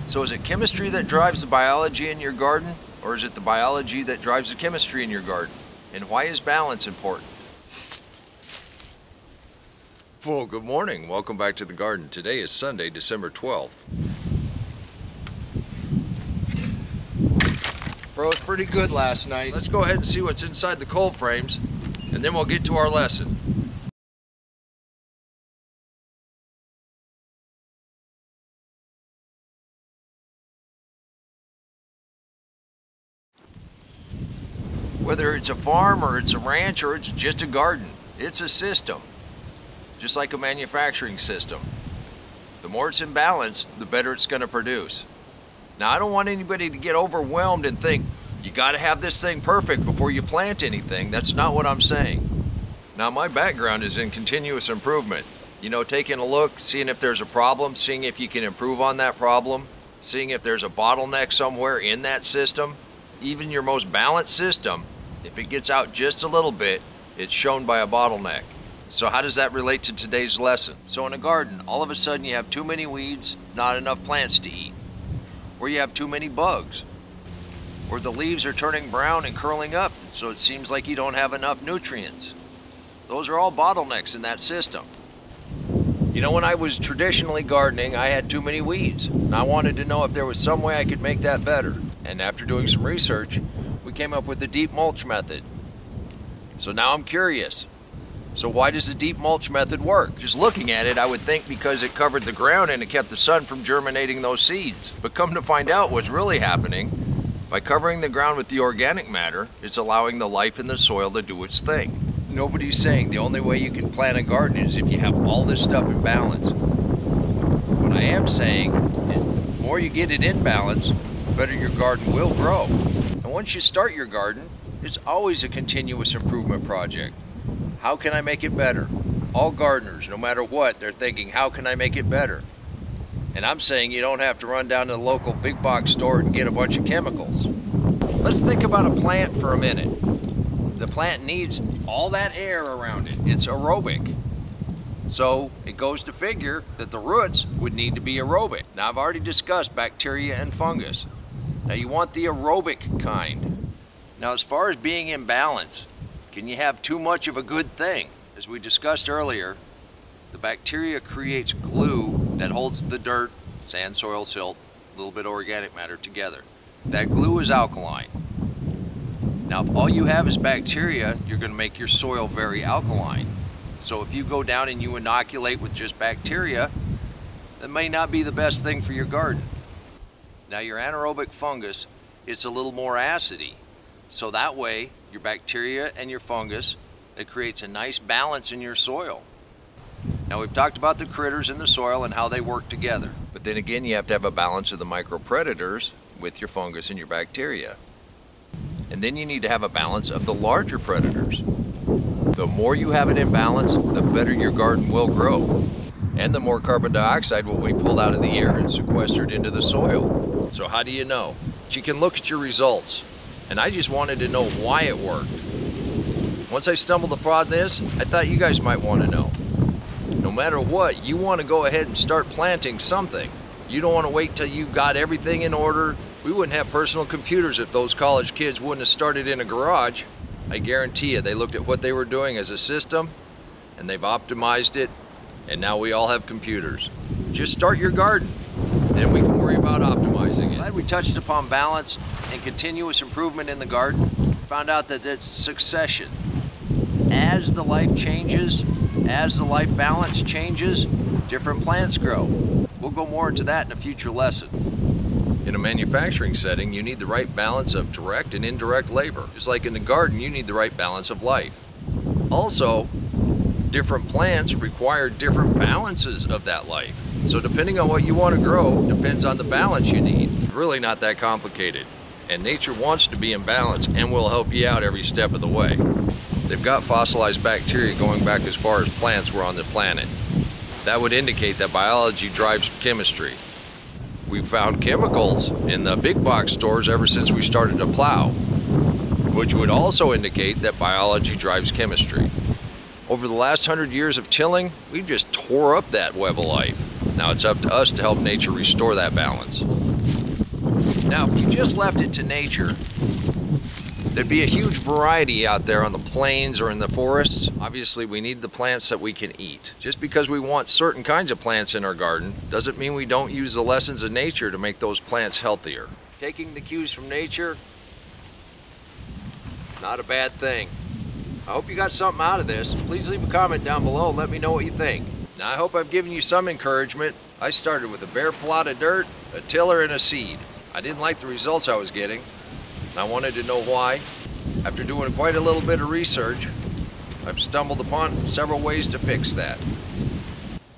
So is it chemistry that drives the biology in your garden, or is it the biology that drives the chemistry in your garden? And why is balance important? Well, good morning. Welcome back to the garden. Today is Sunday, December 12th. Froze pretty good last night. Let's go ahead and see what's inside the cold frames, and then we'll get to our lesson. Whether it's a farm or it's a ranch or it's just a garden, it's a system. Just like a manufacturing system. The more it's in balance, the better it's going to produce. Now, I don't want anybody to get overwhelmed and think, you got to have this thing perfect before you plant anything. That's not what I'm saying. Now, my background is in continuous improvement. You know, taking a look, seeing if there's a problem, seeing if you can improve on that problem, seeing if there's a bottleneck somewhere in that system. Even your most balanced system, if it gets out just a little bit, it's shown by a bottleneck. So how does that relate to today's lesson? So in a garden, all of a sudden you have too many weeds, not enough plants to eat. Or you have too many bugs. Or the leaves are turning brown and curling up, so it seems like you don't have enough nutrients. Those are all bottlenecks in that system. You know, when I was traditionally gardening, I had too many weeds. And I wanted to know if there was some way I could make that better. And after doing some research, we came up with the deep mulch method. So now I'm curious. So why does the deep mulch method work? Just looking at it, I would think because it covered the ground and it kept the sun from germinating those seeds. But come to find out what's really happening, by covering the ground with the organic matter, it's allowing the life in the soil to do its thing. Nobody's saying the only way you can plant a garden is if you have all this stuff in balance. What I am saying is the more you get it in balance, the better your garden will grow. And once you start your garden, it's always a continuous improvement project. How can I make it better? All gardeners, no matter what, they're thinking, how can I make it better? And I'm saying you don't have to run down to the local big box store and get a bunch of chemicals. Let's think about a plant for a minute. The plant needs all that air around it. It's aerobic. So it goes to figure that the roots would need to be aerobic. Now, I've already discussed bacteria and fungus. Now you want the aerobic kind. Now, as far as being in balance, can you have too much of a good thing? As we discussed earlier, the bacteria creates glue that holds the dirt, sand, soil, silt, a little bit of organic matter together. That glue is alkaline. Now, if all you have is bacteria, you're going to make your soil very alkaline. So if you go down and you inoculate with just bacteria, that may not be the best thing for your garden. Now, your anaerobic fungus, it's a little more acidy. So that way, your bacteria and your fungus, it creates a nice balance in your soil. Now, we've talked about the critters in the soil and how they work together. But then again, you have to have a balance of the micropredators with your fungus and your bacteria. And then you need to have a balance of the larger predators. The more you have it in balance, the better your garden will grow. And the more carbon dioxide will be pulled out of the air and sequestered into the soil. So how do you know? You can look at your results. And I just wanted to know why it worked. Once I stumbled upon this, I thought you guys might want to know. No matter what, you want to go ahead and start planting something. You don't want to wait till you've got everything in order. We wouldn't have personal computers if those college kids wouldn't have started in a garage. I guarantee you, they looked at what they were doing as a system, and they've optimized it, and now we all have computers. Just start your garden, then we can worry about optimizing it. Glad we touched upon balance and continuous improvement in the garden. Found out that it's succession. As the life changes, as the life balance changes, different plants grow. We'll go more into that in a future lesson. In a manufacturing setting, you need the right balance of direct and indirect labor. Just like in the garden, you need the right balance of life. Also, different plants require different balances of that life. So depending on what you want to grow, depends on the balance you need. It's really not that complicated. And nature wants to be in balance and will help you out every step of the way. They've got fossilized bacteria going back as far as plants were on the planet. That would indicate that biology drives chemistry. We've found chemicals in the big box stores ever since we started to plow, which would also indicate that biology drives chemistry. Over the last 100 years of tilling, we just tore up that web of life. Now it's up to us to help nature restore that balance. Now, if you just left it to nature, there'd be a huge variety out there on the plains or in the forests. Obviously, we need the plants that we can eat. Just because we want certain kinds of plants in our garden doesn't mean we don't use the lessons of nature to make those plants healthier. Taking the cues from nature, not a bad thing. I hope you got something out of this. Please leave a comment down below and let me know what you think. Now, I hope I've given you some encouragement. I started with a bare plot of dirt, a tiller, and a seed. I didn't like the results I was getting, and I wanted to know why. After doing quite a little bit of research, I've stumbled upon several ways to fix that.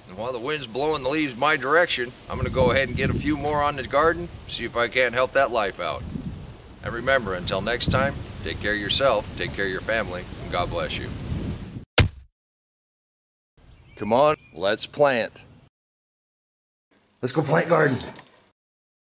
And while the wind's blowing the leaves my direction, I'm going to go ahead and get a few more on the garden, see if I can't help that life out. And remember, until next time, take care of yourself, take care of your family, and God bless you. Come on, let's plant. Let's go plant garden.